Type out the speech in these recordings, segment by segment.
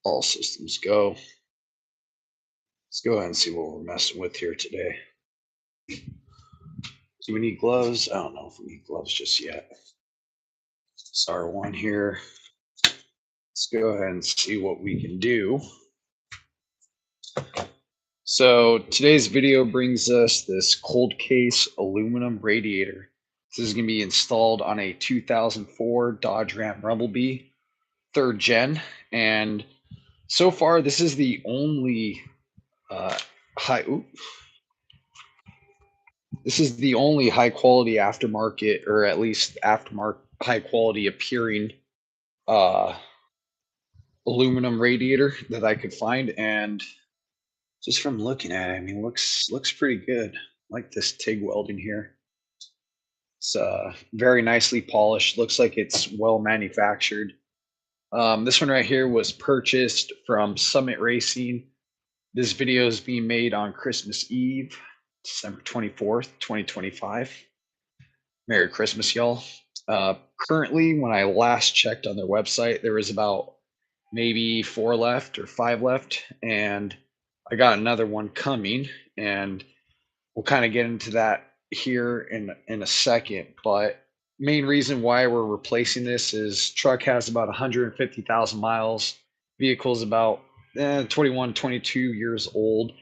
All systems go. Let's go ahead and see what we're messing with here today. Do we need gloves? I don't know if we need gloves just yet. Star one here. Let's go ahead and see what we can do. So today's video brings us this cold case aluminum radiator. This is going to be installed on a 2004 Dodge Ram Rumblebee, 3rd gen, and so far this is the only high. This is the only high quality aftermarket, or at least aftermarket high quality appearing uh, aluminum radiator that I could find, and just from looking at it, I mean, looks pretty good. I like this TIG welding here. It's very nicely polished. Looks like it's well manufactured. This one right here was purchased from Summit Racing. This video is being made on Christmas Eve, December 24th, 2025. Merry Christmas, y'all. Currently, when I last checked on their website, there was about maybe 4 left or 5 left, and I got another one coming, and we'll kind of get into that here in a second. But main reason why we're replacing this is truck has about 150,000 miles. Vehicle's about 21, 22 years old,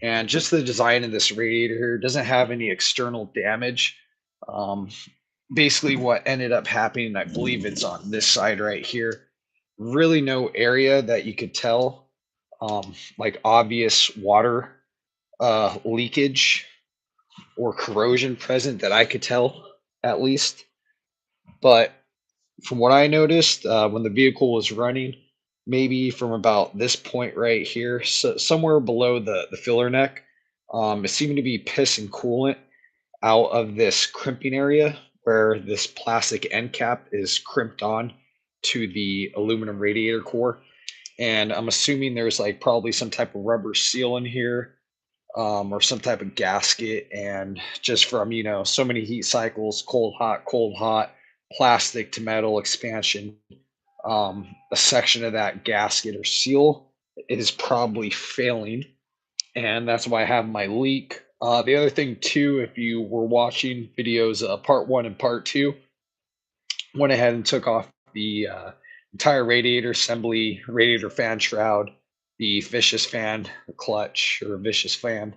and just the design of this radiator doesn't have any external damage. Um, Basically, what ended up happening, I believe it's on this side right here. Really, no area that you could tell, like obvious water leakage or corrosion present that I could tell, at least. But from what I noticed, when the vehicle was running, maybe from about this point right here, so somewhere below the filler neck, it seemed to be pissing coolant out of this crimping area where this plastic end cap is crimped on to the aluminum radiator core. And I'm assuming there's like probably some type of rubber seal in here, or some type of gasket. And just from, so many heat cycles, cold, hot, plastic to metal expansion, a section of that gasket or seal is probably failing. And that's why I have my leak. The other thing, too, if you were watching videos part one and part two, went ahead and took off the entire radiator assembly, radiator fan shroud, the vicious fan, the clutch or vicious fan,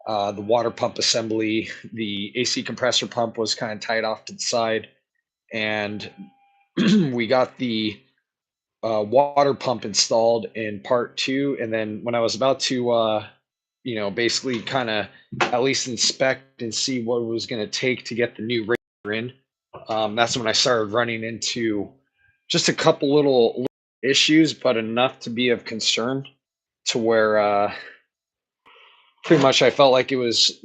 the water pump assembly, the AC compressor pump was kind of tied off to the side, and we got the water pump installed in part two. And then when I was about to, basically kind of at least inspect and see what it was going to take to get the new radiator in, that's when I started running into just a couple little issues, but enough to be of concern to where pretty much I felt like it was,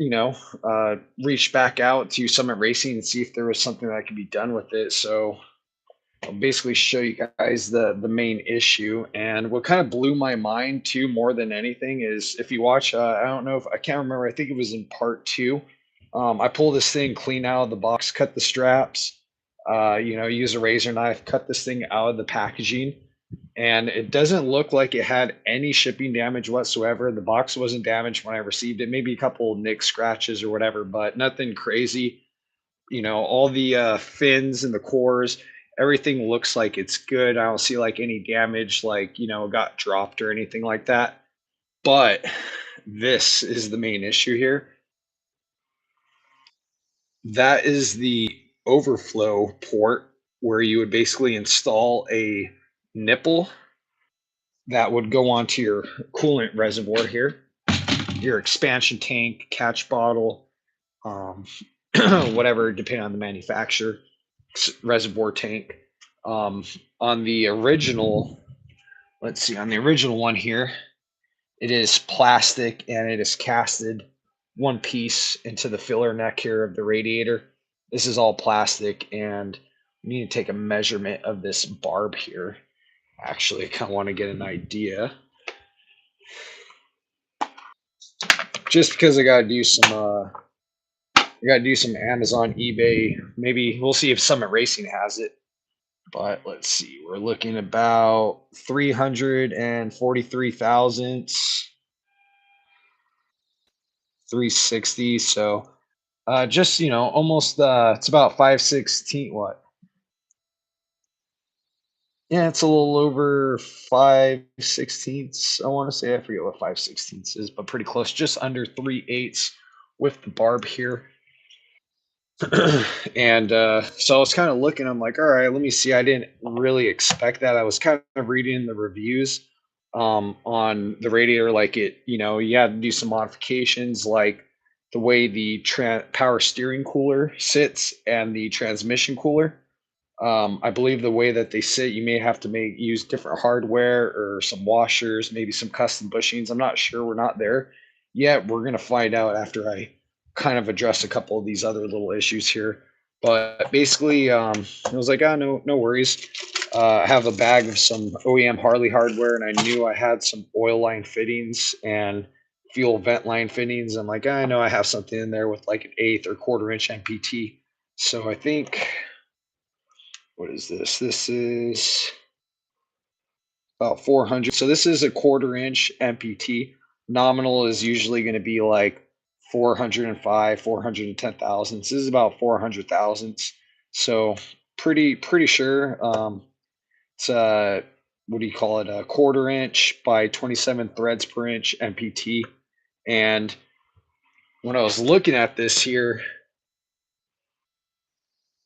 reach back out to Summit Racing and see if there was something that could be done with it. So I'll basically show you guys the main issue. And what kind of blew my mind too, more than anything, is if you watch, I don't know if I can't remember. I think it was in part two. I pull this thing clean out of the box, cut the straps, use a razor knife, cut this thing out of the packaging, and it doesn't look like it had any shipping damage whatsoever. The box wasn't damaged when I received it, maybe a couple nick scratches or whatever, but nothing crazy. All the fins and the cores, everything looks like it's good. I don't see like any damage, like, got dropped or anything like that. But this is the main issue here. That is the overflow port where you would basically install a nipple that would go onto your coolant reservoir here, your expansion tank, catch bottle, um, whatever, depending on the manufacturer, reservoir tank. On the original, let's see, on the original one here, it is plastic and it is casted one piece into the filler neck here of the radiator. This is all plastic, and we need to take a measurement of this barb here. Actually, I kind of want to get an idea. Just because I gotta do some Amazon, eBay. Maybe we'll see if Summit Racing has it. But let's see, we're looking about 343 thousandths, 360. So just almost it's about 5/16. What? Yeah, it's a little over 5/16. I want to say, I forget what 5/16 is, but pretty close, just under 3/8 with the barb here. And so I was kind of looking, I'm like, all right, let me see. I didn't really expect that. I was kind of reading the reviews on the Radiator, like you had to do some modifications, like the way the power steering cooler sits and the transmission cooler. I believe the way that they sit, you may have to use different hardware or some washers, maybe some custom bushings. I'm not sure. We're not there yet. We're gonna find out after I kind of address a couple of these other little issues here. But basically, I was like, oh, no worries. I have a bag of some OEM Harley hardware, and I knew I had some oil line fittings and fuel vent line fittings. I'm like, I know I have something in there with like an eighth or quarter-inch MPT. So I think, what is this? This is about 400. So this is a quarter-inch MPT. Nominal is usually going to be like 405, 410 thousandths. This is about 400 thousandths. So pretty sure it's what do you call it? A quarter-inch by 27 threads per inch MPT. And when I was looking at this here,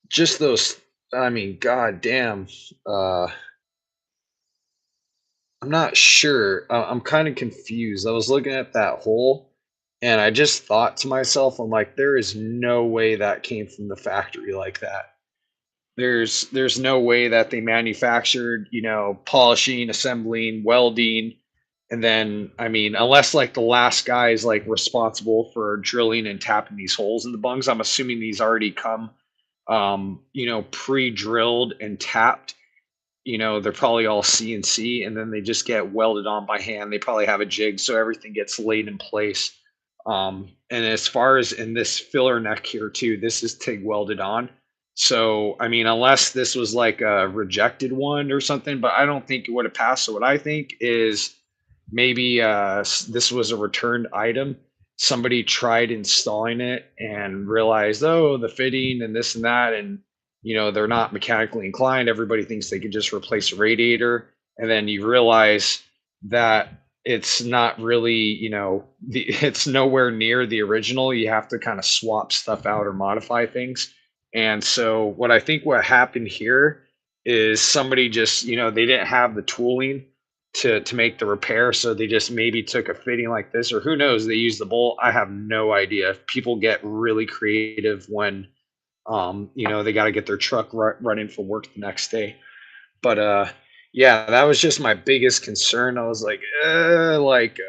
just those, I mean, god damn. I'm not sure. I'm kind of confused. I was looking at that hole and I just thought to myself, I'm like, there is no way that came from the factory like that. There's no way that they manufactured, polishing, assembling, welding, and then I mean, unless like the last guy is like responsible for drilling and tapping these holes in the bungs, I'm assuming these already come pre-drilled and tapped. They're probably all CNC and then they just get welded on by hand. They probably have a jig, so everything gets laid in place. And as far as in this filler neck here too, this is TIG welded on. So, I mean, unless this was like a rejected one or something, but I don't think it would have passed. So what I think is maybe this was a returned item. Somebody tried installing it and realized, oh, the fitting and this and that, and they're not mechanically inclined. Everybody thinks they can just replace a radiator, and then you realize that it's not really, it's nowhere near the original. You have to kind of swap stuff out or modify things. And so what happened here is somebody just, they didn't have the tooling to make the repair, so they just maybe took a fitting like this, or who knows, they used the bolt. I have no idea. People get really creative when they got to get their truck running for work the next day. But yeah, that was just my biggest concern. I was like,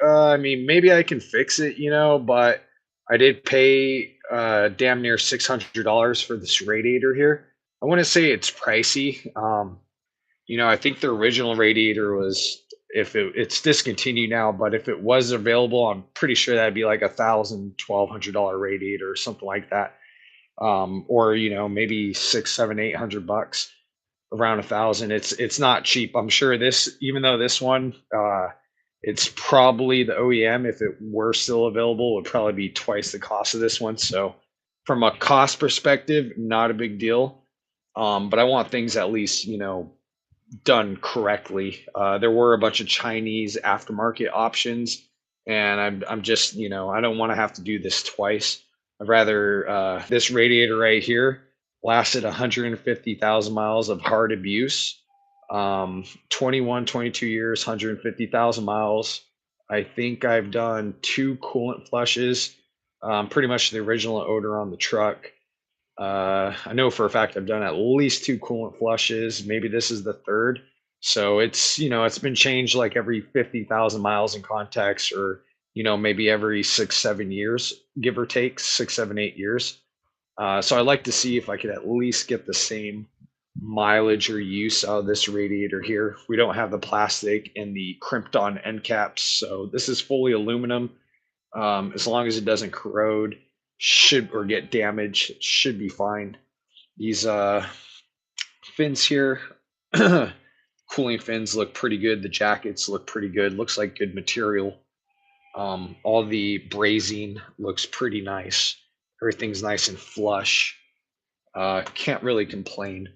I mean, maybe I can fix it, but I did pay damn near $600 for this radiator here. I want to say it's pricey. I think the original radiator was, if it's discontinued now, but if it was available, I'm pretty sure that'd be like $1,000, $1,200 radiator or something like that. Or maybe six, seven, $800, around 1,000. It's not cheap. I'm sure this, even though this one, it's probably the OEM, if it were still available, would probably be twice the cost of this one. So from a cost perspective, not a big deal. But I want things at least, done correctly. There were a bunch of Chinese aftermarket options, and I'm just, I don't want to have to do this twice. I'd rather this radiator right here lasted 150,000 miles of hard abuse, 21, 22 years, 150,000 miles. I think I've done two coolant flushes, pretty much the original odor on the truck. I know for a fact I've done at least two coolant flushes. Maybe this is the third. So it's been changed like every 50,000 miles in context, or, maybe every 6, 7 years, give or take 6, 7, 8 years. So I'd like to see if I could at least get the same mileage or use out of this radiator here. We don't have the plastic and the crimped on end caps. So this is fully aluminum. As long as it doesn't corrode, should or get damaged, it should be fine. These fins here, Cooling fins look pretty good. The jackets look pretty good. Looks like good material. All the brazing looks pretty nice. Everything's nice and flush. Can't really complain.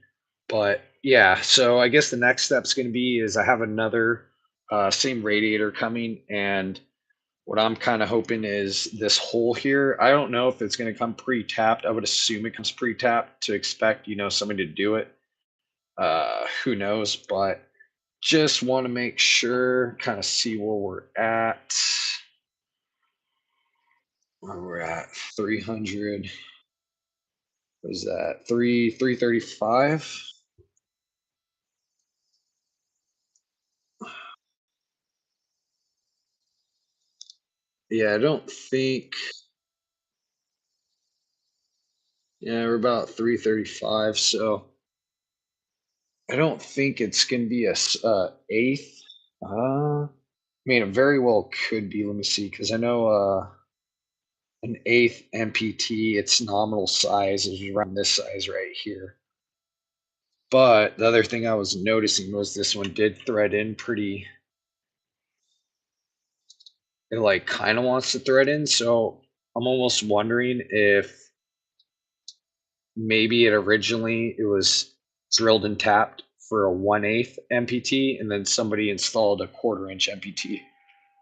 But yeah, so I guess the next step's going to be is I have another same radiator coming, and what I'm kind of hoping is this hole here. I don't know if it's going to come pre-tapped. I would assume it comes pre-tapped to expect, somebody to do it. Who knows? But just want to make sure, kind of see where we're at. Where we're at 300. What is that? 335. Yeah, I don't think. Yeah, we're about 335. So I don't think it's going to be a eighth. I mean, it very well could be. Let me see, because I know an eighth MPT, its nominal size is around this size right here. But the other thing I was noticing was this one did thread in pretty. It like kind of wants to thread in, so I'm almost wondering if maybe it was drilled and tapped for a 1/8 MPT, and then somebody installed a 1/4 inch MPT,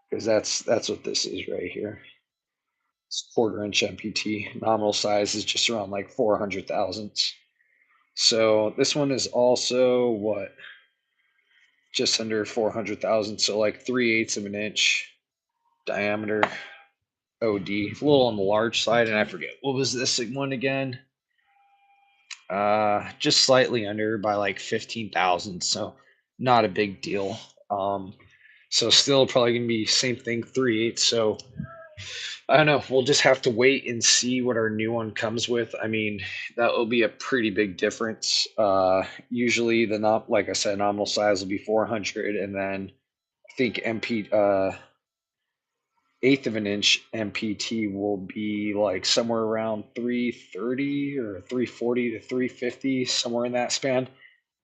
because that's what this is right here. It's 1/4 inch MPT. Nominal size is just around like 400 thousandths. So this one is also what, just under 400 thousandths, so like 3/8 of an inch diameter. OD, a little on the large side, and I forget what was this one again. Just slightly under by like 15,000, so not a big deal. So still probably gonna be same thing, 3/8. So I don't know. We'll just have to wait and see what our new one comes with. I mean, that will be a pretty big difference. Usually the not like I said, nominal size will be 400, and then I think MP eighth of an inch MPT will be like somewhere around 330 or 340 to 350, somewhere in that span.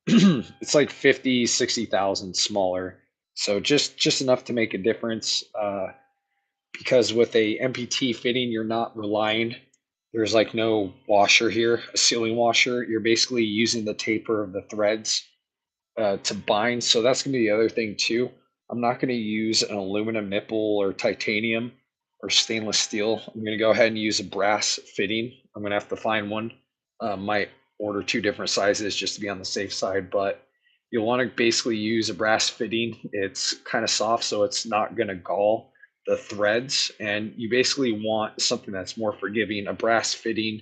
It's like 50, 60,000 smaller. So just enough to make a difference. Because with a MPT fitting, you're not relying. There's like no washer here, a sealing washer. You're basically using the taper of the threads to bind. So that's going to be the other thing too. I'm not going to use an aluminum nipple or titanium or stainless steel. I'm going to go ahead and use a brass fitting. I'm going to have to find one. Might order two different sizes just to be on the safe side, but you'll want to basically use a brass fitting. It's kind of soft, so it's not going to gall the threads, and you basically want something that's more forgiving. A brass fitting,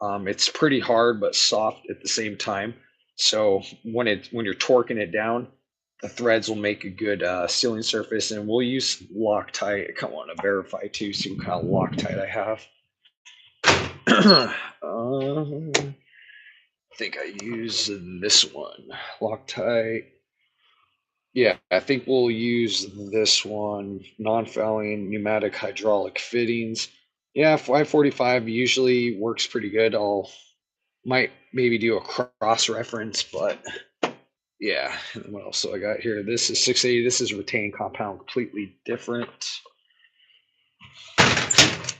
it's pretty hard but soft at the same time. So when you're torquing it down, the threads will make a good sealing surface. And we'll use Loctite. I kind of want to verify too, see what kind of Loctite I have. I think I use this one, Loctite. Yeah, I think we'll use this one, non-fouling pneumatic hydraulic fittings. Yeah, 545 usually works pretty good. Might maybe do a cross reference, but yeah. And what else do I got here? This is 680. This is retained compound, completely different.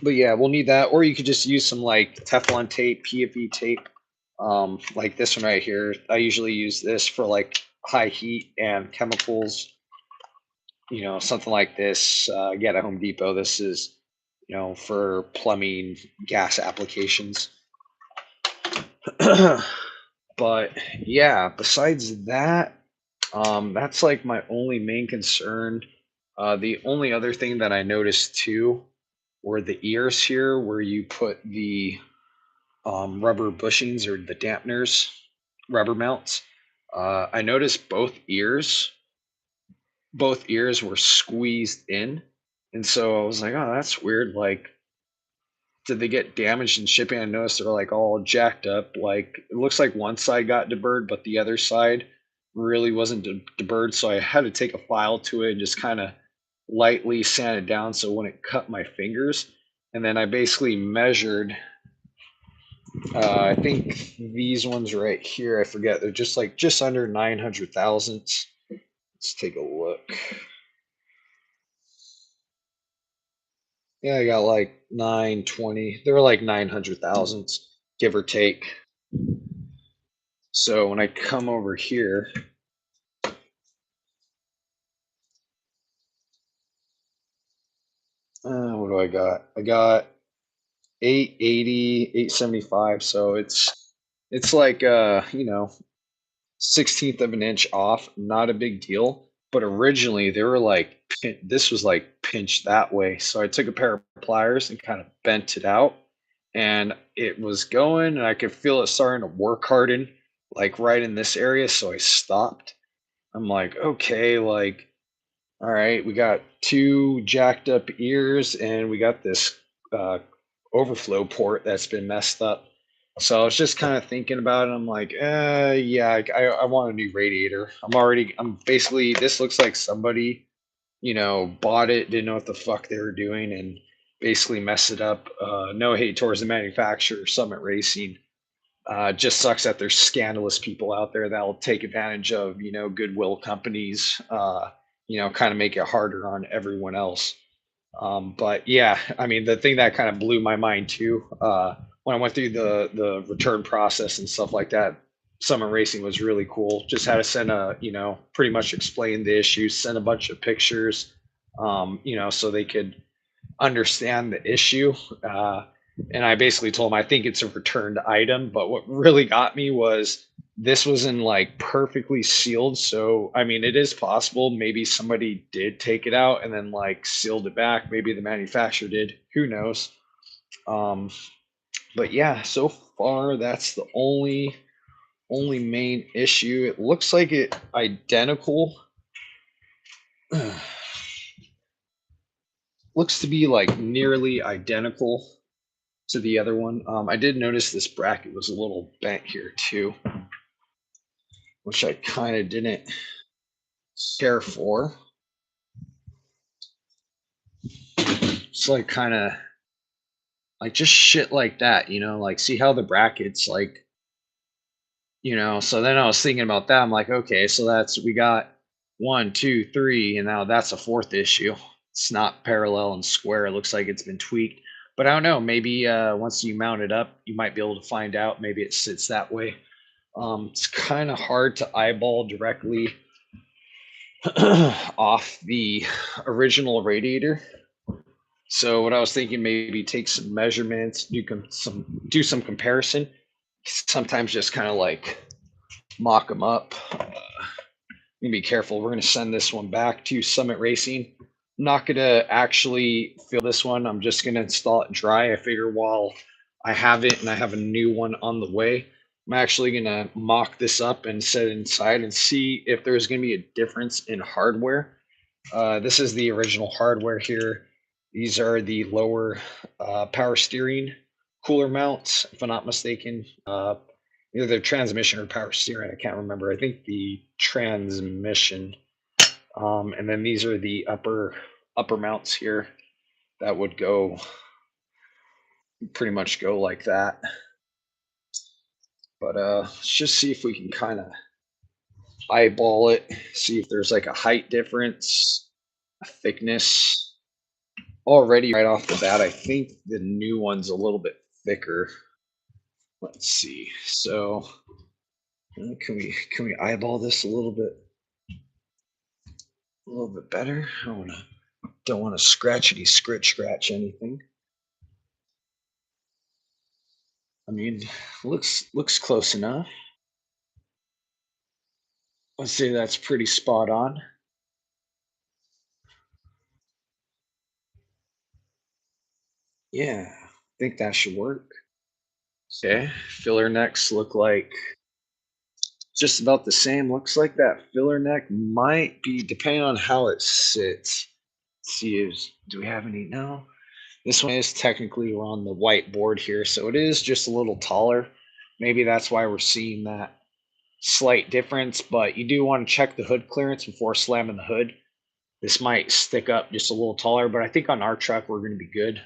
But yeah, we'll need that, or you could just use some like Teflon tape, PFE tape, like this one right here. I usually use this for like high heat and chemicals. Something like this. Get at Home Depot. This is, for plumbing, gas applications. But yeah, besides that, that's like my only main concern. The only other thing that I noticed too were the ears here, where you put the rubber bushings or the dampeners, rubber mounts. I noticed both ears were squeezed in, and so I was like, oh, that's weird. Like, did they get damaged in shipping? I noticed they're like all jacked up. Like, it looks like one side got deburred, but the other side really wasn't deburred. So I had to take a file to it and just kind of lightly sand it down so it wouldn't cut my fingers. And then I basically measured I think these ones right here, I forget, they're just like just under 900 thousandths. Let's take a look. Yeah, I got like 920. They're like 900 thousandths, give or take. So when I come over here, what do I got? I got 880, 875. So it's like you know, 16th of an inch off, not a big deal. But originally they were like this was like pinched that way. So I took a pair of pliers and kind of bent it out, and it was going, and I could feel it starting to work harden, like right in this area. So I stopped. I'm like, okay, like, all right, we got two jacked up ears, and we got this uh, overflow port that's been messed up. So I was just kind of thinking about it. I'm like, yeah, I want a new radiator. I'm basically, this looks like somebody, bought it, didn't know what the fuck they were doing, and basically messed it up. No hate towards the manufacturer, Summit Racing. Just sucks that there's scandalous people out there that will take advantage of, goodwill companies, kind of make it harder on everyone else. But yeah, I mean, the thing that kind of blew my mind too, when I went through the return process and stuff like that, Summer Racing was really cool. Just had to send pretty much explain the issues, send a bunch of pictures, so they could understand the issue. And I basically told him I think it's a returned item. But what really got me was this was in like perfectly sealed. So I mean, it is possible maybe somebody did take it out and then like sealed it back. Maybe the manufacturer did. Who knows? Um, but yeah, so far that's the only main issue. It looks like it identical. Looks to be like nearly identical to the other one. I did notice this bracket was a little bent here too, which I kind of didn't care for. It's like kind of like just shit like that, like see how the brackets like, so then I was thinking about that. I'm like, okay, so we got one, two, three, and now that's a fourth issue. It's not parallel and square. It looks like it's been tweaked. But I don't know. Maybe once you mount it up, you might be able to find out. Maybe it sits that way. It's kind of hard to eyeball directly off the original radiator. So what I was thinking, maybe take some measurements, do some comparison. Sometimes just kind of like mock them up. Be careful. We're going to send this one back to Summit Racing. I'm not going to actually fill this one. I'm just going to install it dry. I figure while I have it and I have a new one on the way, I'm actually going to mock this up and set it inside and see if there's going to be a difference in hardware. This is the original hardware here. These are the lower power steering cooler mounts, if I'm not mistaken. Either the transmission or power steering. I can't remember. I think the transmission. And then these are the upper mounts here that would go pretty much go like that. But let's just see if we can kind of eyeball it, see if there's like a height difference, a thickness. Already right off the bat, I think the new one's a little bit thicker. Let's see. So can we eyeball this a little bit better? Don't want to scratch anything. I mean, looks close enough. Let's say that's pretty spot on. Yeah, I think that should work. Okay, filler necks look like just about the same. Looks like that filler neck might be, depending on how it sits. Let's see, do we have any? No. This one is technically on the white board here, so it is just a little taller. Maybe that's why we're seeing that slight difference, but you do want to check the hood clearance before slamming the hood. This might stick up just a little taller, but I think on our truck we're going to be good.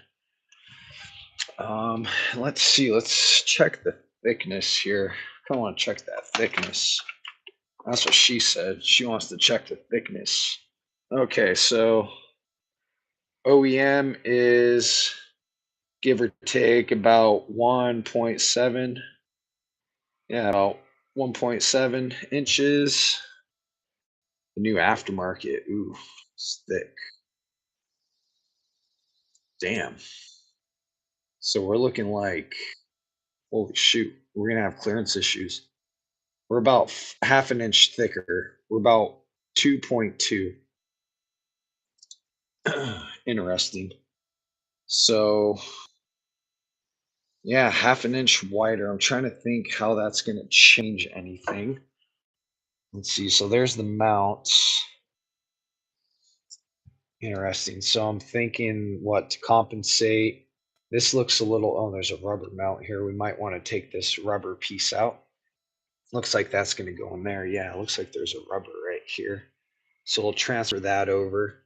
Let's see. Let's check the thickness here. Come on, check that thickness. That's what she said. She wants to check the thickness. Okay, so OEM is give or take about 1.7. Yeah, about 1.7 inches. The new aftermarket. Ooh, it's thick. Damn. So we're looking like, holy shoot, we're gonna have clearance issues. We're about half an inch thicker. We're about 2.2. Interesting. So yeah, half an inch wider. I'm trying to think how that's gonna change anything. Let's see. So there's the mounts. Interesting. So I'm thinking what to compensate. This looks a little, oh, there's a rubber mount here. We might want to take this rubber piece out. Looks like that's going to go in there. Yeah, it looks like there's a rubber right here. So we'll transfer that over.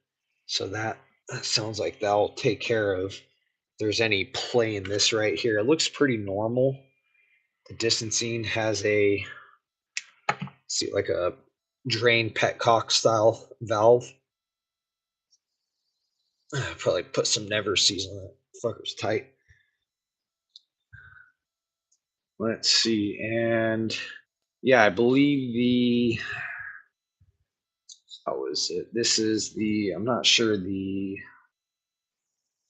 So that sounds like that'll take care of if there's any play in this right here. It looks pretty normal. The distancing has a, see, like a drain petcock style valve. Probably put some never sees on that. Fucker's tight. Let's see. And yeah, I believe how is it? This is I'm not sure, I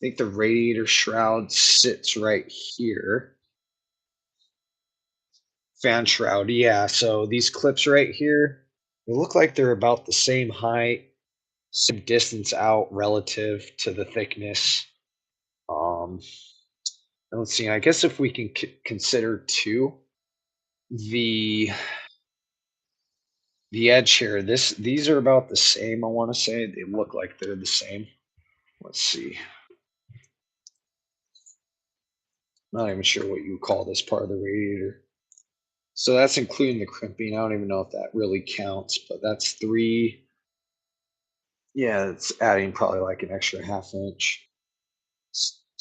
think the radiator shroud sits right here. Fan shroud, yeah. So these clips right here, they look like they're about the same height, same distance out relative to the thickness. Um, let's see. I guess if we can consider too the edge here, these are about the same. I want to say they look like they're the same. Let's see. Not even sure what you call this part of the radiator. So that's including the crimping. I don't even know if that really counts, but that's 3. Yeah, it's adding probably like an extra half inch.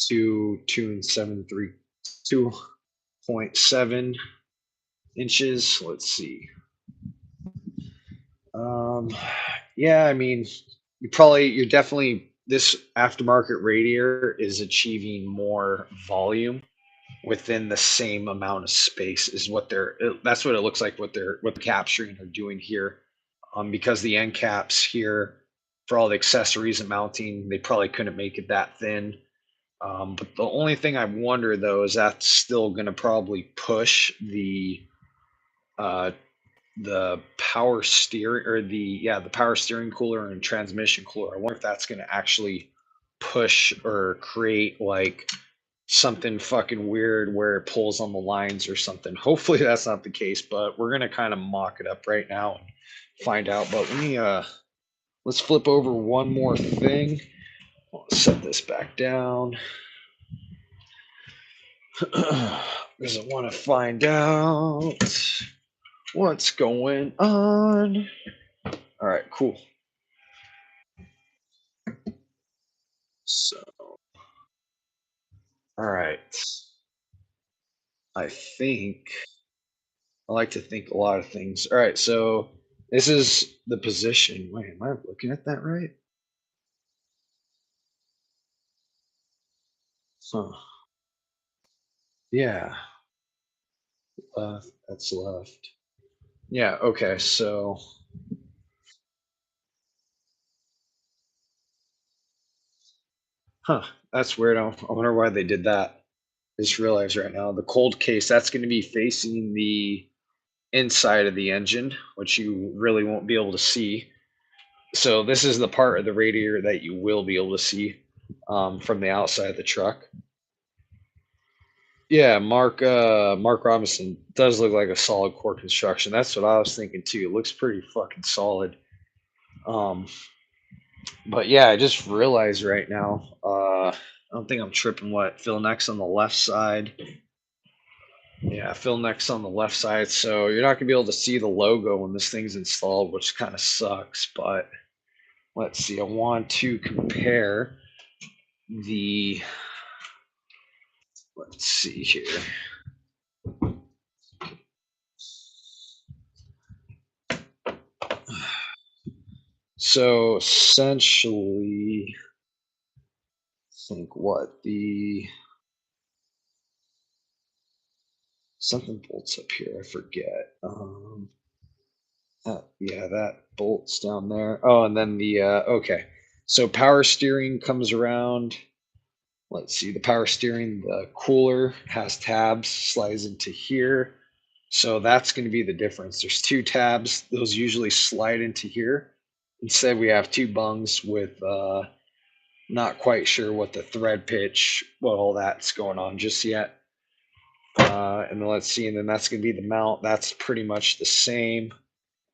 Two and 2.7 inches. Let's see. Um, yeah, I mean, you're definitely, this aftermarket radiator is achieving more volume within the same amount of space is what that's what it looks like what they're capturing or doing here, because the end caps here for all the accessories and mounting, they probably couldn't make it that thin. But the only thing I wonder though is that's still going to probably push uh, the power steering, or the power steering cooler and transmission cooler. I wonder if that's going to actually push or create like something fucking weird where it pulls on the lines or something. Hopefully that's not the case, but we're gonna kind of mock it up right now and find out. But let's flip over one more thing. I'll set this back down. Because I want to find out what's going on. All right, cool. So, all right. I think I like to think a lot of things. All right, so this is the position. Wait, am I looking at that right? Huh. Yeah, left. That's left. Yeah, okay, so, huh, that's weird. I wonder why they did that. I just realized right now the cold case, that's going to be facing the inside of the engine, which you really won't be able to see. So this is the part of the radiator that you will be able to see, from the outside of the truck. Yeah, Mark Robinson does look like a solid core construction. That's what I was thinking too. It looks pretty fucking solid. Um, but yeah, I just realized right now. I don't think I'm tripping. What, fill neck's on the left side? Yeah, fill neck's on the left side. So you're not gonna be able to see the logo when this thing's installed, which kind of sucks. But let's see. I want to compare the. let's see here. So essentially, I think what the something bolts up here. I forget. Yeah, that bolts down there. Oh, and then the okay. So power steering comes around. Let's see, the power steering, the cooler has tabs, slides into here. So that's going to be the difference. There's two tabs. Those usually slide into here. Instead, we have two bungs with not quite sure what the thread pitch, what all that's going on just yet. And then let's see, and then that's going to be the mount. That's pretty much the same.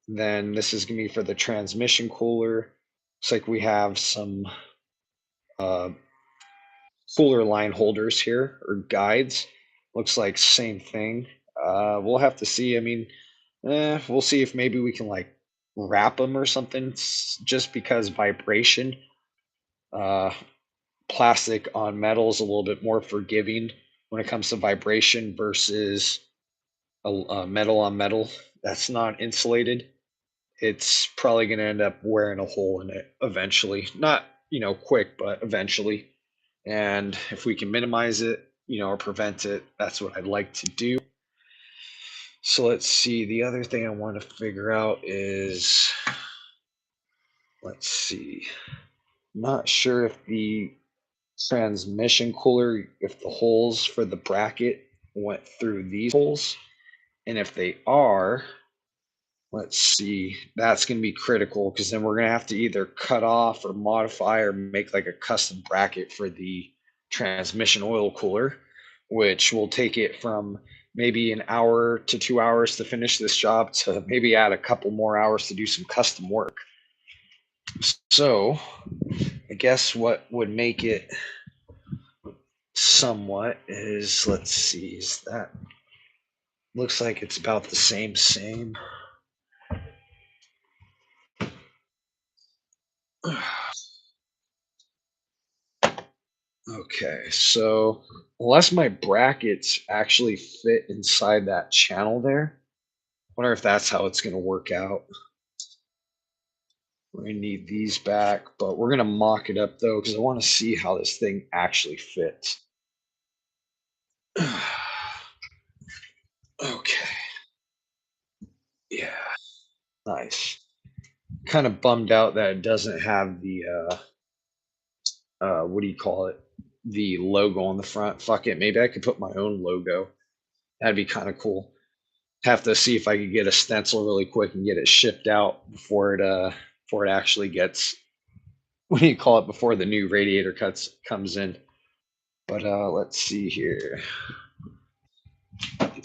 Then this is going to be for the transmission cooler. Looks like we have some cooler line holders here, or guides. Looks like same thing. We'll have to see. I mean, we'll see if maybe we can like wrap them or something, just because vibration. Uh, Plastic on metal is a little bit more forgiving when it comes to vibration versus a metal on metal that's not insulated. It's probably going to end up wearing a hole in it eventually. Not, quick, but eventually. And if we can minimize it, or prevent it, that's what I'd like to do. So let's see. The other thing I want to figure out is, let's see. Not sure if the transmission cooler, if the holes for the bracket went through these holes. And if they are, let's see, that's going to be critical, because then we're going to have to either cut off or modify or make like a custom bracket for the transmission oil cooler, which will take it from maybe an hour to 2 hours to finish this job to maybe add a couple more hours to do some custom work. So I guess what would make it somewhat is, let's see, is that looks like it's about the same. Okay, so unless my brackets actually fit inside that channel there, wonder if that's how it's going to work out. We're going to need these back, but we're going to mock it up though, because I want to see how this thing actually fits. Okay. Yeah. Nice. Kind of bummed out that it doesn't have the what do you call it? The logo on the front. Fuck it. Maybe I could put my own logo. That'd be kind of cool. Have to see if I could get a stencil really quick and get it shipped out before it actually gets, what do you call it, before the new radiator comes in. But let's see here.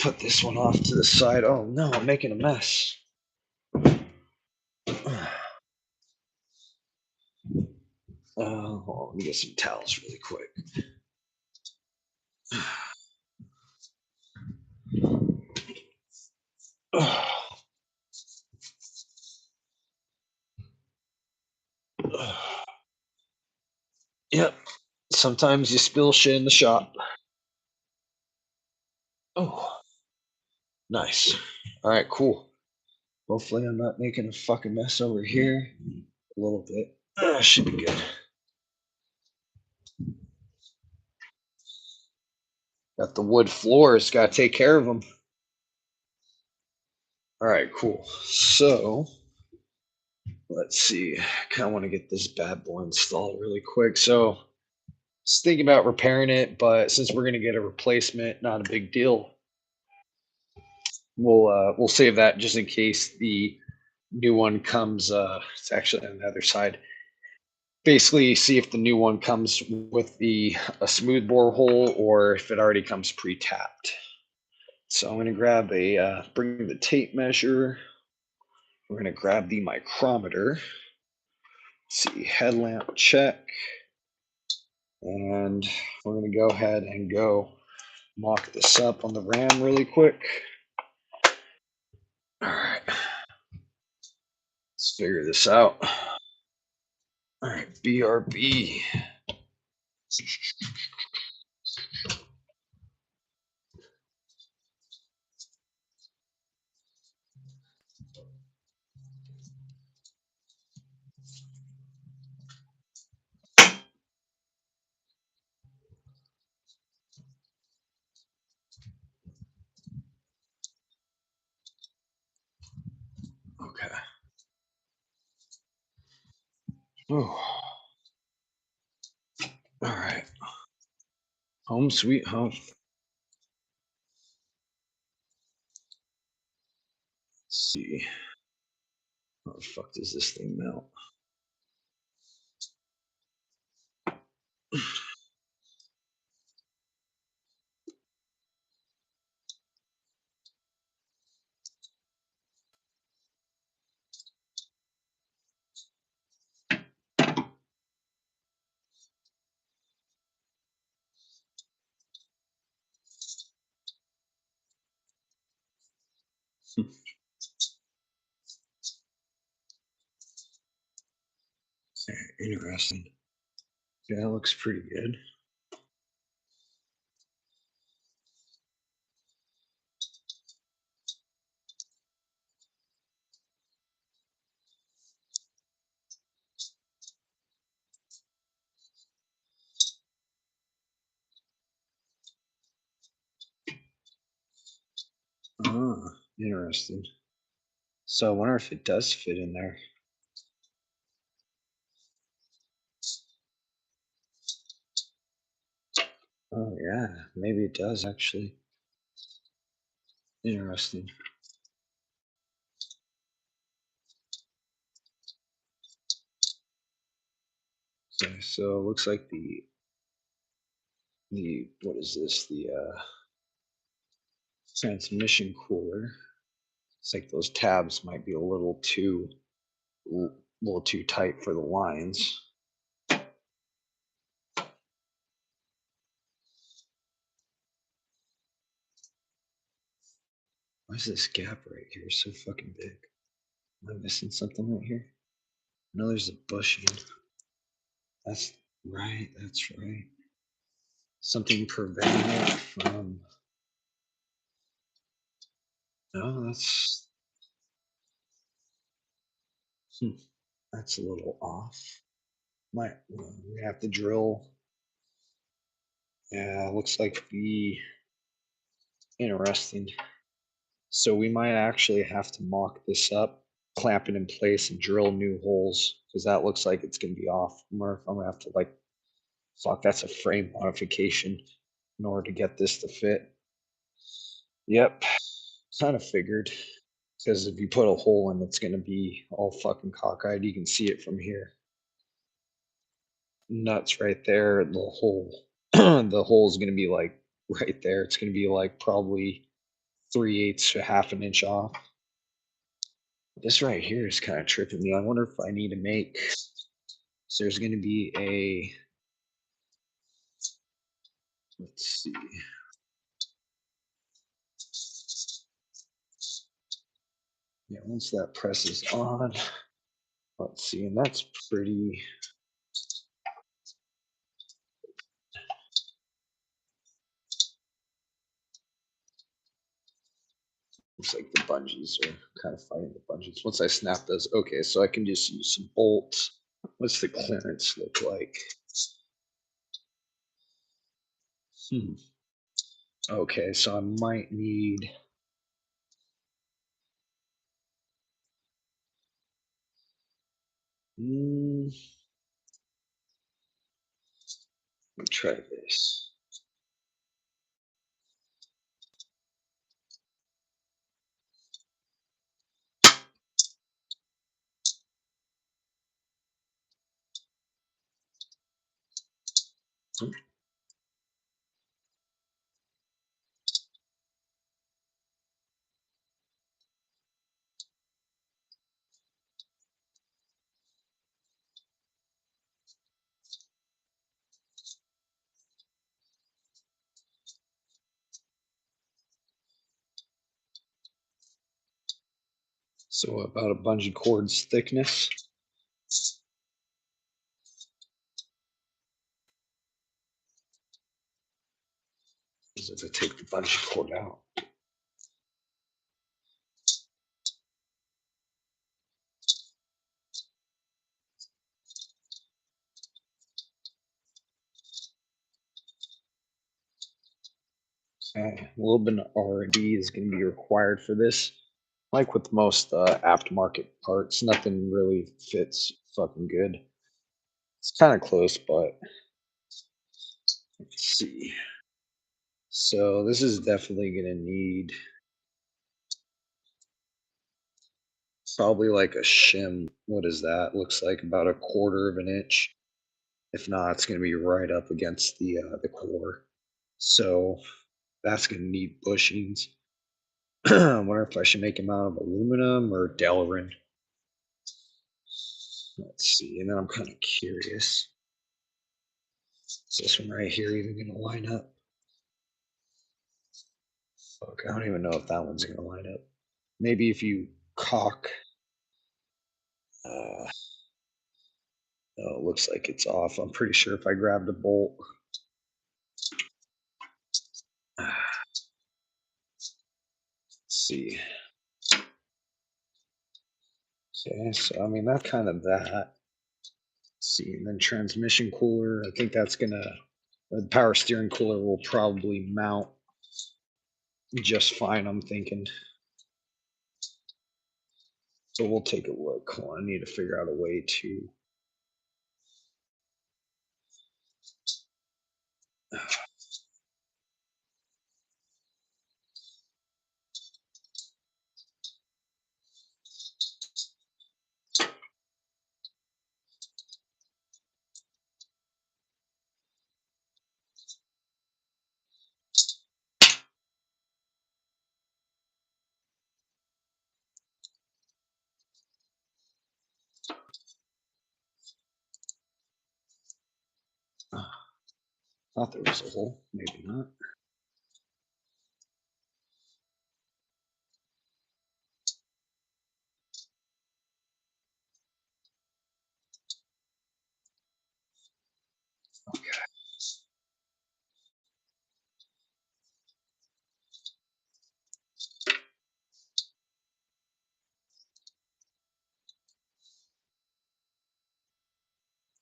Put this one off to the side. Oh no, I'm making a mess. Hold on, let me get some towels really quick. Yep. Sometimes you spill shit in the shop. Oh, nice. All right, cool. Hopefully, I'm not making a fucking mess over here. A little bit. Should be good. Got the wood floors. Got to take care of them. All right, cool. So let's see. I kind of want to get this bad boy installed really quick. So just thinking about repairing it, but since we're gonna get a replacement, not a big deal. We'll save that just in case the new one comes. It's actually on the other side. Basically, see if the new one comes with a smooth bore hole or if it already comes pre-tapped. So I'm gonna grab bring the tape measure. We're gonna grab the micrometer. Let's see, headlamp check, and we're gonna go ahead and go mock this up on the RAM really quick. All right, let's figure this out. All right, BRB. Oh, all right. Home sweet home. Let's see. How the fuck does this thing melt? Interesting. Yeah, that looks pretty good. Ah, interesting. So I wonder if it does fit in there. Oh yeah, maybe it does actually. Interesting. Okay, so it looks like the what is this? The transmission cooler. It's like those tabs might be a little too tight for the lines. Why is this gap right here so fucking big? Am I missing something right here? No, there's a bushing. That's right. That's right. Something preventing it from. No, hmm, that's a little off. Might we have to drill. Yeah, looks like the interesting. So we might actually have to mock this up, clamp it in place, and drill new holes because that looks like it's gonna be off. Or I'm gonna have to like, fuck, that's a frame modification in order to get this to fit. Yep, kind of figured. Because if you put a hole in, it's gonna be all fucking cockeyed. You can see it from here. Nuts right there. The hole, the hole is gonna be like right there. It's gonna be like probably 3/8 to half an inch off. This right here is kind of tripping me. I wonder if I need to make. So there's gonna be a. Let's see. Yeah, once that presses on, let's see, and that's pretty. Looks like the bungees are kind of fighting the bungees. Once I snap those, okay, so I can just use some bolts. What's the clearance look like? Hmm. Okay, so I might need. Let me try this. So about a bungee cord's thickness. As if I take the bungee cord out. Okay, a little bit of R&D is going to be required for this. Like with most aftermarket parts, nothing really fits fucking good. It's kind of close, but let's see. So this is definitely going to need probably like a shim. What is that? Looks like about a quarter of an inch. If not, it's going to be right up against the core. So that's going to need bushings. I wonder if I should make them out of aluminum or Delrin. Let's see. And then I'm kind of curious. Is this one right here even going to line up? Fuck, I don't even know if that one's going to line up. Maybe if you cock. Uh, oh, it looks like it's off. I'm pretty sure if I grabbed a bolt. Let's see. Okay, so I mean that kind of that. Let's see, and then transmission cooler. I think that's gonna the power steering cooler will probably mount just fine. I'm thinking. So we'll take a look. Hold on, I need to figure out a way to. Thought there was a hole. Maybe not. Okay.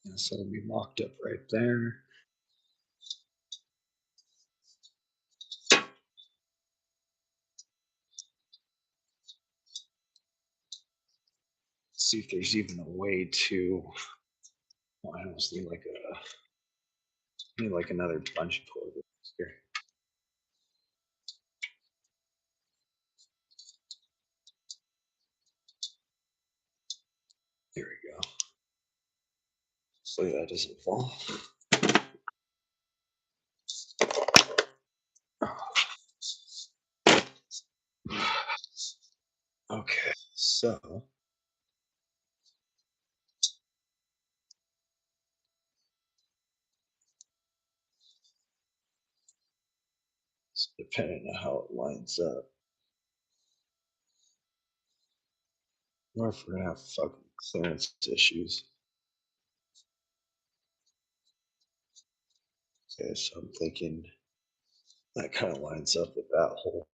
Yeah, so it'll be mocked up right there. See if there's even a way to. Well, I almost need like another bunch cord here. There we go. So that doesn't fall. Okay, so depending on how it lines up, or if we're gonna have fucking clearance issues. Okay, so I'm thinking that kind of lines up with that hole.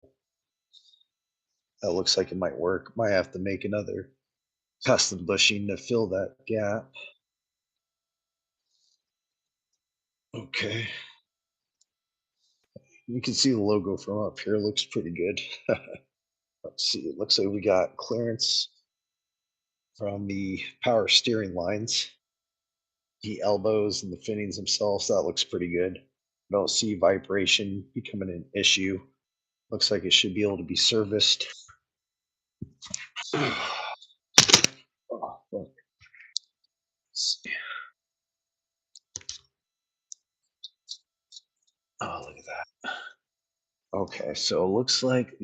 That looks like it might work. Might have to make another custom bushing to fill that gap. Okay. You can see the logo from up here. Looks pretty good. Let's see. It looks like we got clearance from the power steering lines, the elbows, and the fittings themselves. That looks pretty good. Don't see vibration becoming an issue. Looks like it should be able to be serviced. Oh, look. Oh, look at that. Okay, so it looks like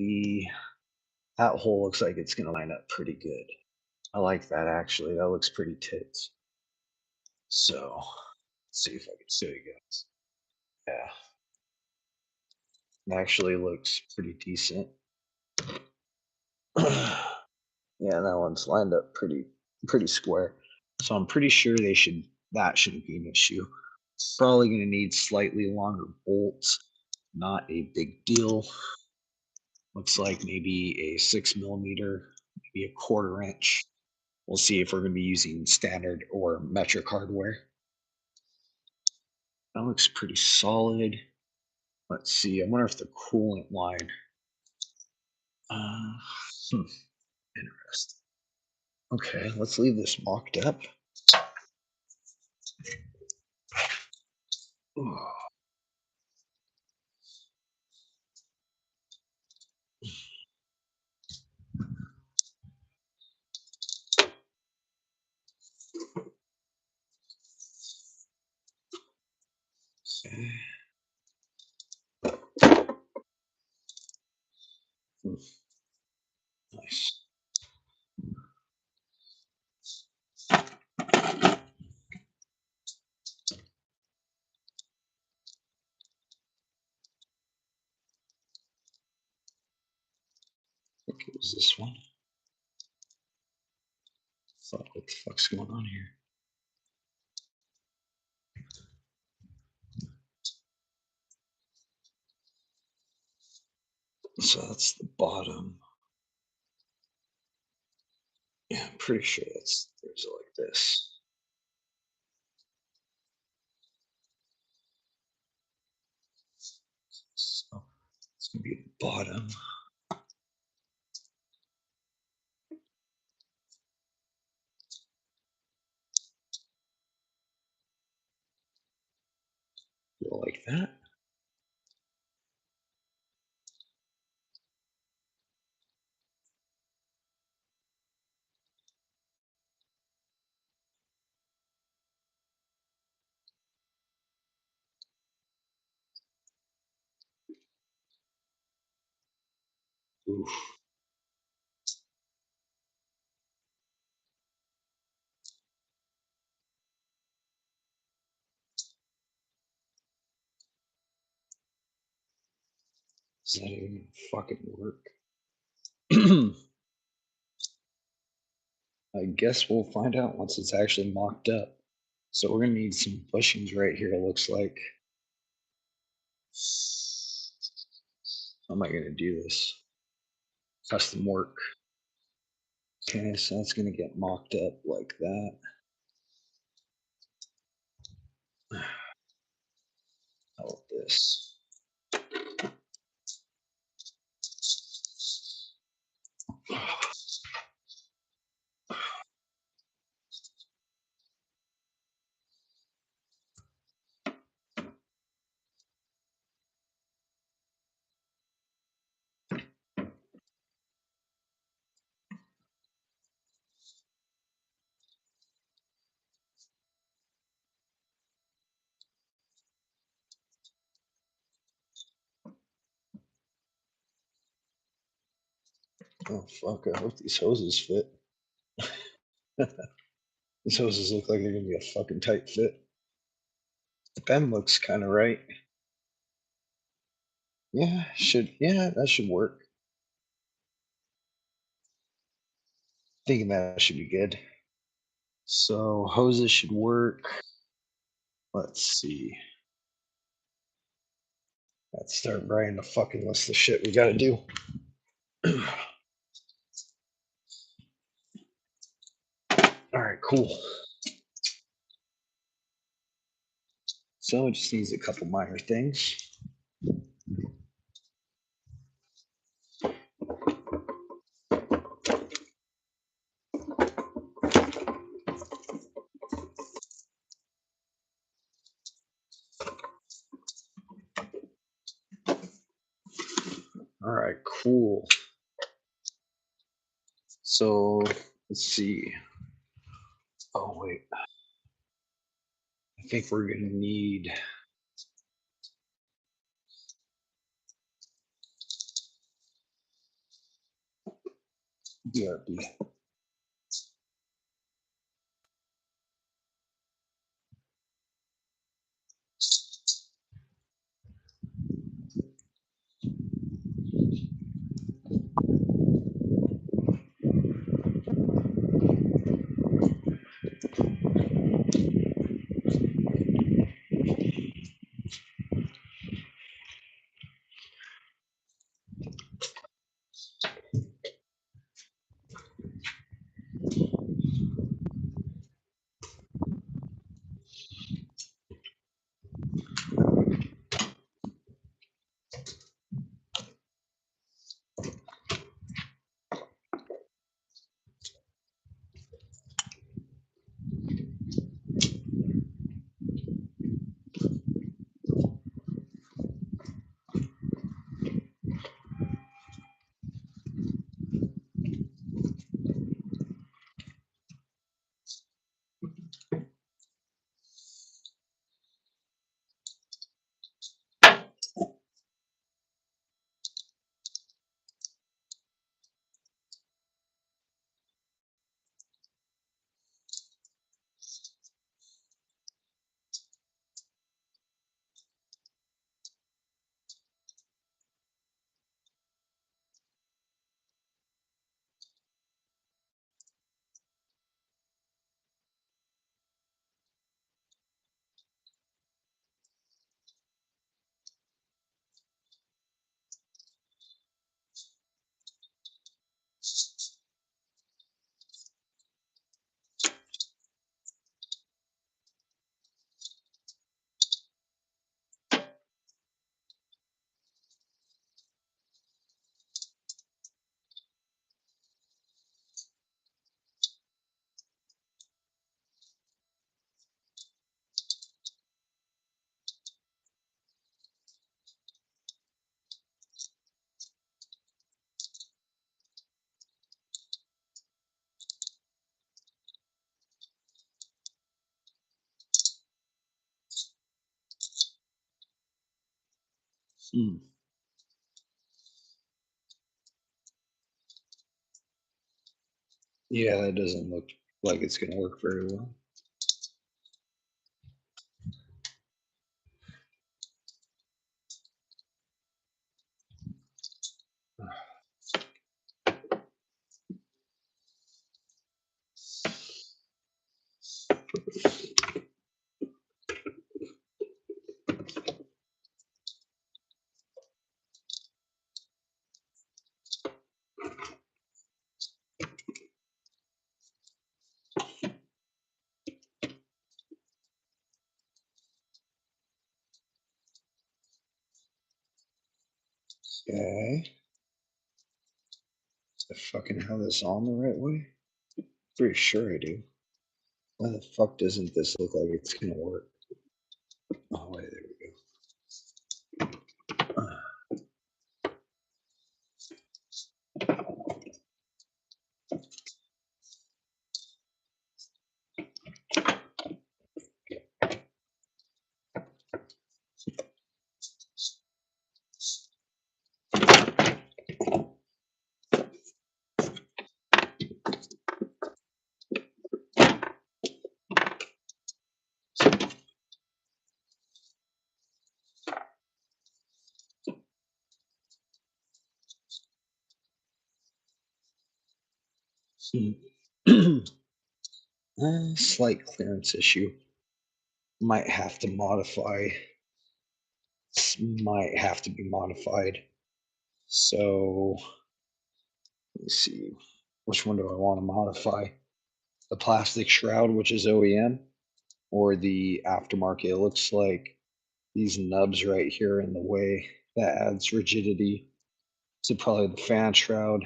that hole looks like it's gonna line up pretty good. I like that actually. That looks pretty tits. So let's see if I can show you guys. Yeah. It actually looks pretty decent. Yeah, that one's lined up pretty square. So I'm pretty sure that shouldn't be an issue. Probably gonna need slightly longer bolts. Not a big deal. Looks like maybe a 6 millimeter, maybe a quarter inch. We'll see if we're going to be using standard or metric hardware. That looks pretty solid. Let's see. I wonder if the coolant line. Uh, Interesting. Okay, let's leave this mocked up. Nice. I think it was this one. What the fuck's going on here? So that's the bottom. Yeah, I'm pretty sure there's like this. So it's gonna be the bottom. Go like that. Oof. Is that even gonna fucking work? I guess we'll find out once it's actually mocked up. So we're gonna need some bushings right here, it looks like. How am I gonna do this? Custom work. Okay, so that's gonna get mocked up like that. How about this? Oh fuck, I hope these hoses fit. These hoses look like they're gonna be a fucking tight fit. The bend looks kind of right. Yeah, that should work. Thinking that should be good. So hoses should work. Let's see. Let's start writing the fucking list of shit we gotta do. All right, cool. So it just needs a couple minor things. All right, cool. So let's see. Oh wait, I think we're gonna need BRB. Hmm. Yeah, that doesn't look like it's gonna work very well. Okay. I fucking have this on the right way? Pretty sure I do. Why the fuck doesn't this look like it's gonna work? Oh wait, there we go. Slight clearance issue. Might have to modify. Might have to be modified. So let's see. Which one do I want to modify? The plastic shroud, which is OEM, or the aftermarket? It looks like these nubs right here in the way that adds rigidity. So probably the fan shroud.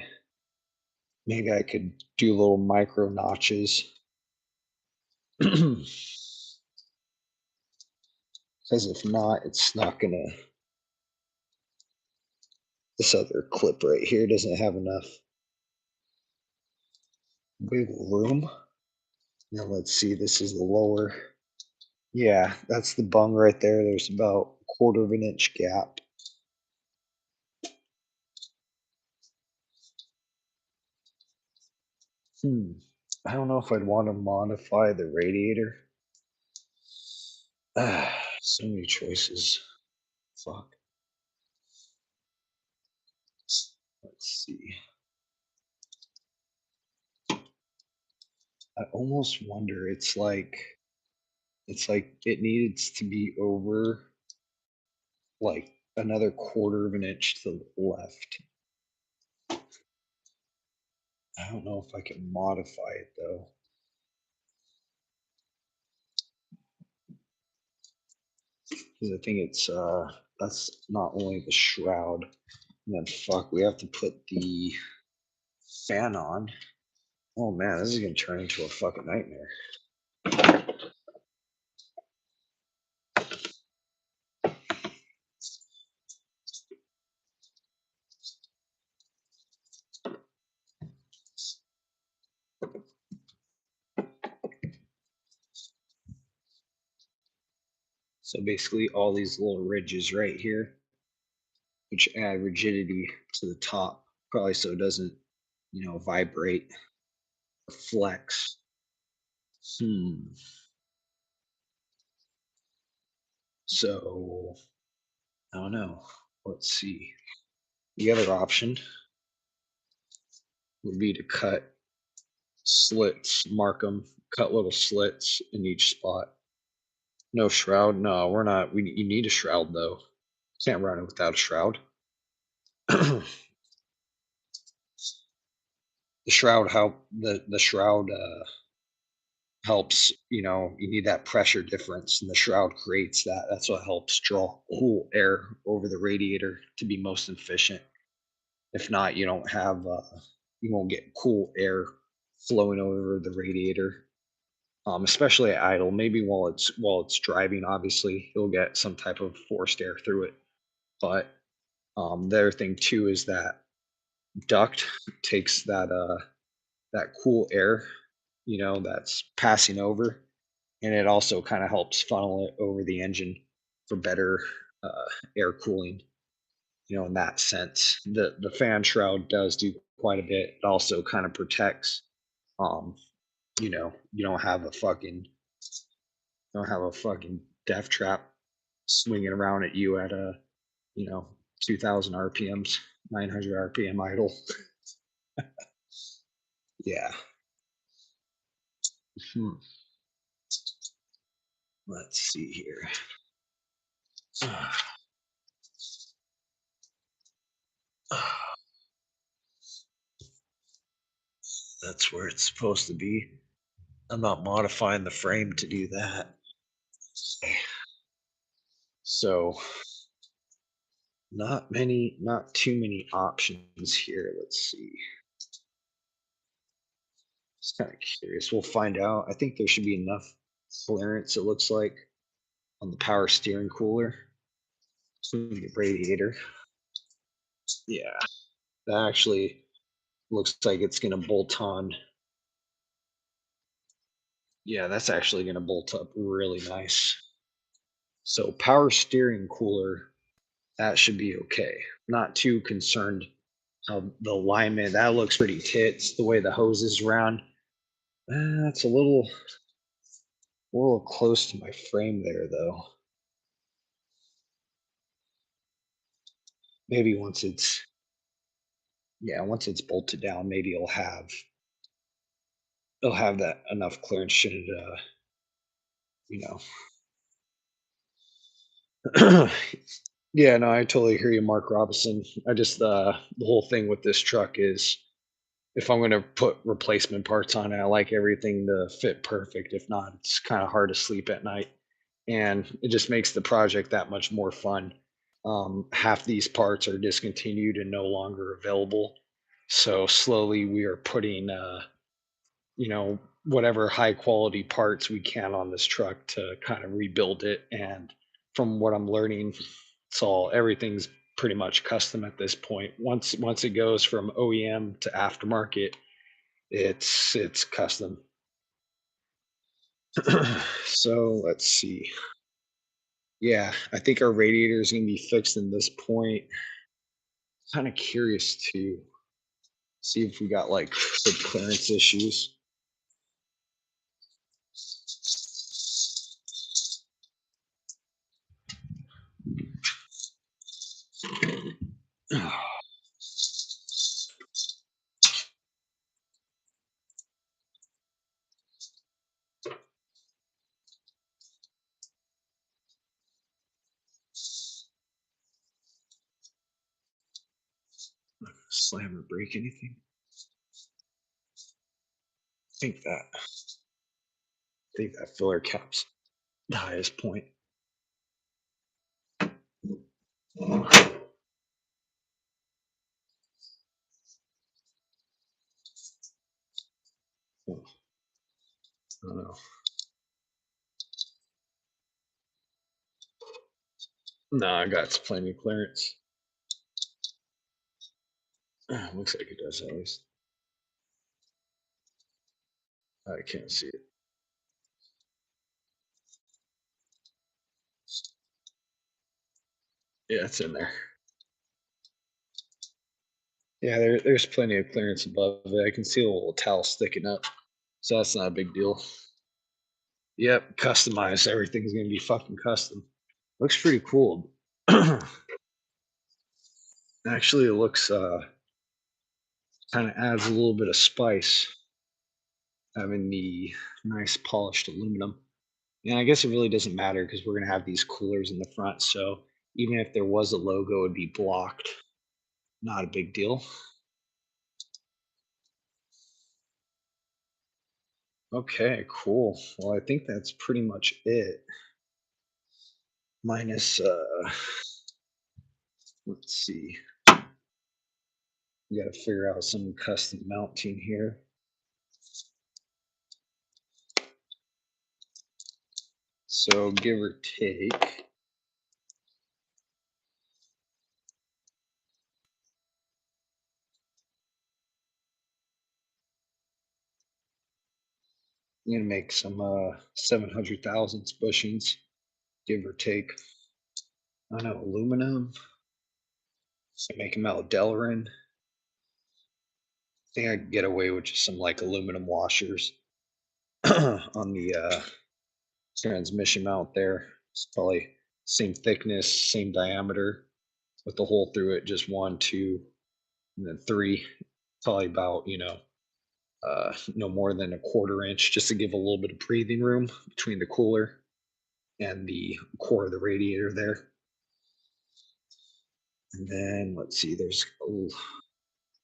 Maybe I could do little micro notches. Because if not, it's not gonna. This other clip right here doesn't have enough wiggle room. Now let's see, this is the lower. Yeah, that's the bung right there. There's about a quarter of an inch gap. I don't know if I'd want to modify the radiator. So many choices. Fuck. Let's see. I almost wonder. It's like it needs to be over like another quarter of an inch to the left. I don't know if I can modify it though. Because I think it's that's not only the shroud. And then fuck, we have to put the fan on. Oh man, this is gonna turn into a fucking nightmare. So basically all these little ridges right here, which add rigidity to the top, probably so it doesn't, vibrate or flex. Hmm. So I don't know. Let's see. The other option would be to cut slits, mark them, cut little slits in each spot. No shroud. No, we're not. You need a shroud though. Can't run it without a shroud. The shroud help. The shroud helps. You need that pressure difference, and the shroud creates that. That's what helps draw cool air over the radiator to be most efficient. If not, you don't have. You won't get cool air flowing over the radiator, especially at idle. Maybe while it's driving, obviously you'll get some type of forced air through it. But the other thing too is that duct takes that cool air, that's passing over, and it also kind of helps funnel it over the engine for better air cooling. in that sense. The fan shroud does do quite a bit. It also kind of protects. Um, you don't have a fucking death trap swinging around at you at a you know 2,000 RPMs, 900 RPM idle. Yeah. Hmm. Let's see here. That's where it's supposed to be. I'm not modifying the frame to do that. So not too many options here. Let's see. Just kind of curious. We'll find out. I think there should be enough clearance, it looks like, on the power steering cooler. So the radiator. Yeah. That actually looks like it's gonna bolt on. Yeah, that's actually gonna bolt up really nice. So power steering cooler, that should be okay. Not too concerned how the alignment, that looks pretty tits, the way the hose is around. That's a little close to my frame there though. Maybe once it's bolted down, maybe it'll have that enough clearance shouldn't you know. Yeah, no, I totally hear you, Mark Robinson. I just the whole thing with this truck is if I'm gonna put replacement parts on it, I like everything to fit perfect. If not, it's kind of hard to sleep at night. And it just makes the project that much more fun. Half these parts are discontinued and no longer available. So slowly we are putting whatever high quality parts we can on this truck to kind of rebuild it. And from what I'm learning, everything's pretty much custom at this point. Once it goes from OEM to aftermarket, it's custom. So let's see. Yeah, I think our radiator is going to be fixed in this point. Kind of curious to see if we got like some clearance issues. Slam or break anything? I think that filler cap's the highest point. Oh, I don't know. No, I got plenty of clearance. Looks like it does at least. I can't see it. Yeah, it's in there. Yeah, there's plenty of clearance above it. I can see a little towel sticking up, so that's not a big deal. Yep, customized. Everything's gonna be fucking custom. Looks pretty cool. Actually, it looks kind of adds a little bit of spice having the nice polished aluminum. And I guess it really doesn't matter because we're gonna have these coolers in the front, so even if there was a logo, it'd be blocked. Not a big deal. Okay, cool. Well, I think that's pretty much it. Minus, let's see. We got to figure out some custom mounting here. So give or take, I'm gonna make some 700 thousandths bushings, give or take. I don't know, aluminum. So make them out of Delrin. I think I could get away with just some like aluminum washers on the transmission mount there. It's probably same thickness, same diameter with the hole through it, just 1, 2, and then 3. Probably about, no more than a 1/4 inch, just to give a little bit of breathing room between the cooler and the core of the radiator there. And then let's see, there's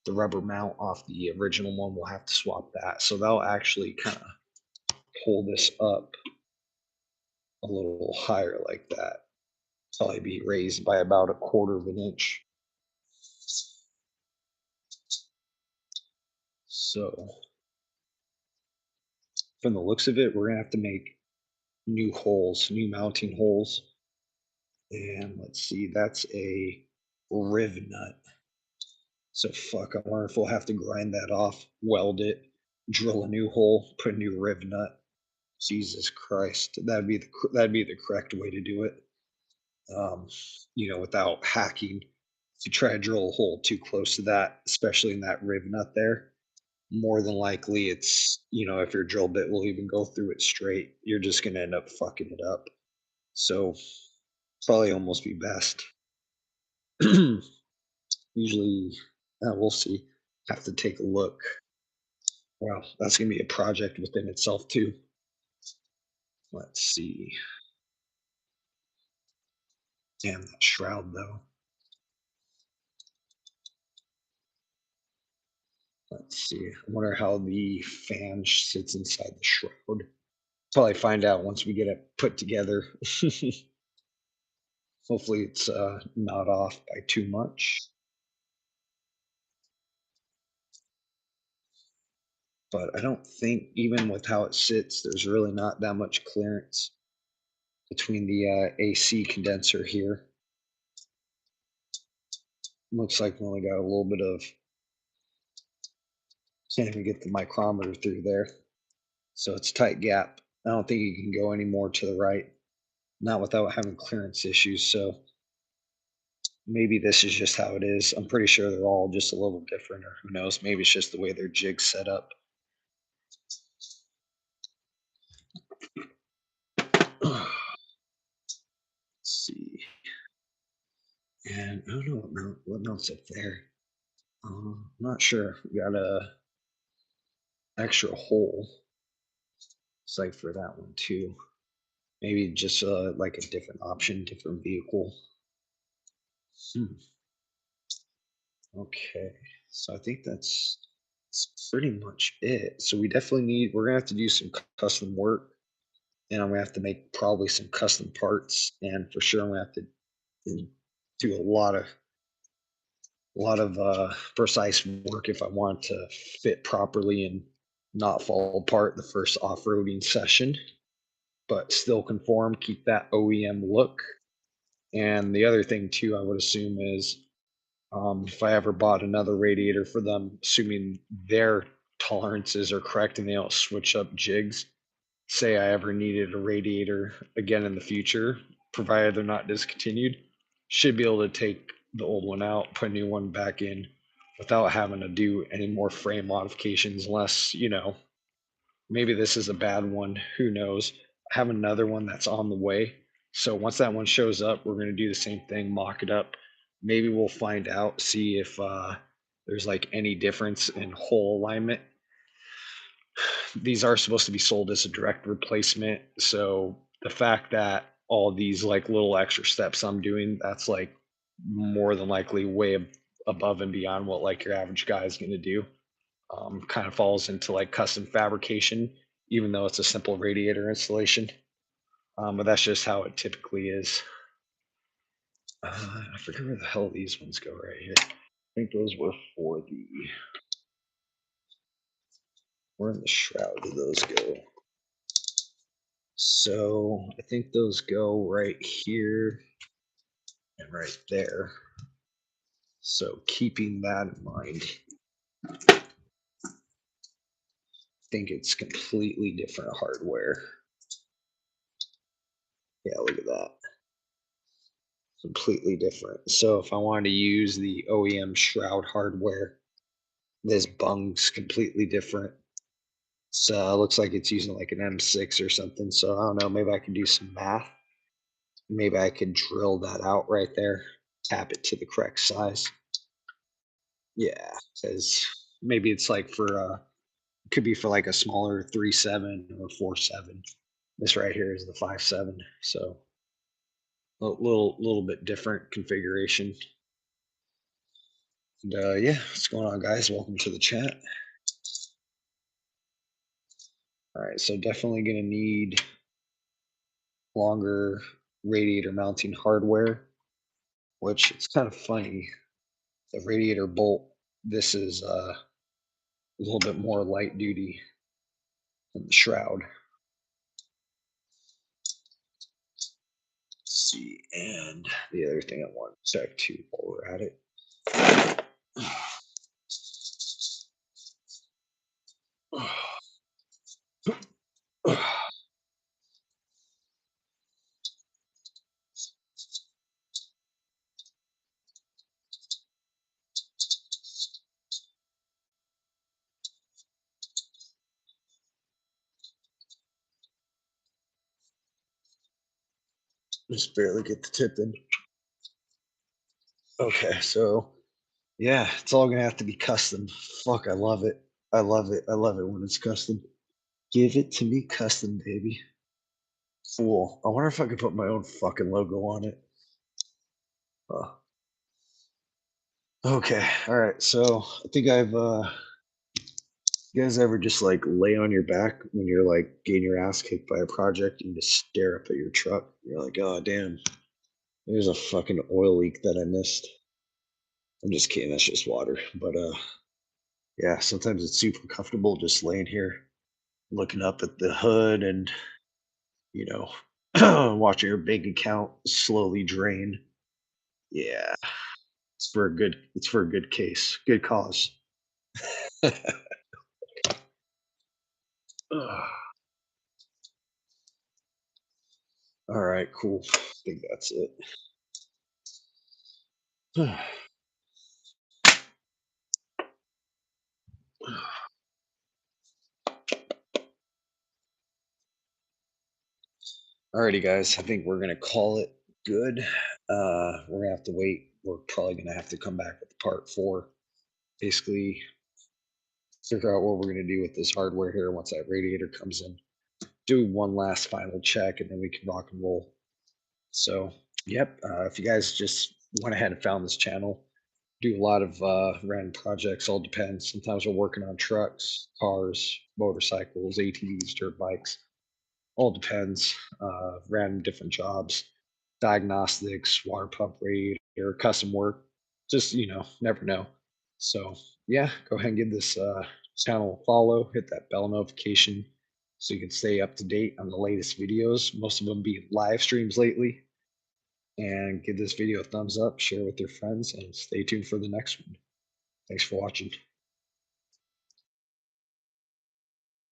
the rubber mount off the original one. We'll have to swap that. So that'll actually kind of pull this up a little higher like that. Probably be raised by about a 1/4 inch. So from the looks of it, we're gonna have to make new holes, new mounting holes. And let's see, that's a riv nut. So fuck, I wonder if we'll have to grind that off, weld it, drill a new hole, put a new riv nut. Jesus Christ, that'd be the correct way to do it. Um, without hacking. If you try to drill a hole too close to that, especially in that riv nut there, more than likely if your drill bit will even go through it straight, you're just gonna end up fucking it up. So probably almost be best. Usually, we'll see. Have to take a look. Wow, that's gonna be a project within itself too. Let's see. Damn that shroud though. Let's see. I wonder how the fan sits inside the shroud. Probably find out once we get it put together. Hopefully, it's not off by too much. But I don't think, even with how it sits, there's really not that much clearance between the AC condenser here. Looks like we only got a little bit of, can't even get the micrometer through there. So it's tight gap. I don't think you can go any more to the right, not without having clearance issues. So maybe this is just how it is. I'm pretty sure they're all just a little different, or who knows? Maybe it's just the way their jig's set up. Let's see. And I don't know what mounts up there. I'm not sure. We got a extra hole. It's like for that one too. Maybe just like a different option, different vehicle. Hmm. Okay, so I think that's pretty much it. So we're gonna have to do some custom work, and I'm gonna have to make probably some custom parts, and for sure I'm gonna have to do a lot of precise work if I want to fit properly and not fall apart the first off-roading session, but still conform, keep that OEM look. And the other thing too, I would assume is if I ever bought another radiator for them, assuming their tolerances are correct and they don't switch up jigs, say I ever needed a radiator again in the future, provided they're not discontinued, should be able to take the old one out, put a new one back in without having to do any more frame modifications, unless, maybe this is a bad one. Who knows? I have another one that's on the way. So once that one shows up, we're going to do the same thing, mock it up. Maybe we'll find out, see if there's like any difference in hole alignment. These are supposed to be sold as a direct replacement. So the fact that all these like little extra steps I'm doing, that's like more than likely way above and beyond what like your average guy is going to do. Kind of falls into like custom fabrication, even though it's a simple radiator installation. But that's just how it typically is. I forget where the hell these ones go right here. I think those were for the. Where in the shroud do those go? So I think those go right here and right there. So keeping that in mind, I think it's completely different hardware. Yeah, look at that. completely different. So if I wanted to use the OEM shroud hardware, this bung's completely different. So it looks like it's using like an M6 or something. So I don't know, maybe I can do some math. Maybe I could drill that out right there, tap it to the correct size. Yeah, because maybe it's like for could be for like a smaller 3.7 or 4.7. This right here is the 5.7, so a little bit different configuration. And yeah, what's going on, guys? Welcome to the chat. All right, so definitely gonna need longer radiator mounting hardware, which it's kind of funny. The radiator bolt, this is a little bit more light duty than the shroud. Let's see, and the other thing I want to check too while we're at it. Just barely get the tip in. Okay, so yeah, it's all gonna have to be custom. Fuck, I love it. I love it. I love it when it's custom. Give it to me custom, baby. Cool. I wonder if I could put my own fucking logo on it. Okay. All right. So I think I've you guys ever just like lay on your back when you're like getting your ass kicked by a project and you just stare up at your truck? You're like, oh damn, there's a fucking oil leak that I missed. I'm just kidding, that's just water. But yeah, sometimes it's super comfortable just laying here looking up at the hood and you know watching your bank account slowly drain. Yeah, it's for a good case, good cause. Ugh. All right, cool. I think that's it. Alrighty, guys. I think we're gonna call it good. We're gonna have to wait. We're probably gonna have to come back with part 4. Basically, figure out what we're gonna do with this hardware here once that radiator comes in. Do one last final check, and then we can rock and roll. So, yep. If you guys just went ahead and found this channel, do a lot of random projects. All depends. Sometimes we're working on trucks, cars, motorcycles, ATVs, dirt bikes. All depends. Random different jobs, diagnostics, water pump radiator, custom work. Just never know. So yeah, go ahead and give this channel a follow. Hit that bell notification so you can stay up to date on the latest videos. Most of them be live streams lately. And give this video a thumbs up, share with your friends, and stay tuned for the next one. Thanks for watching.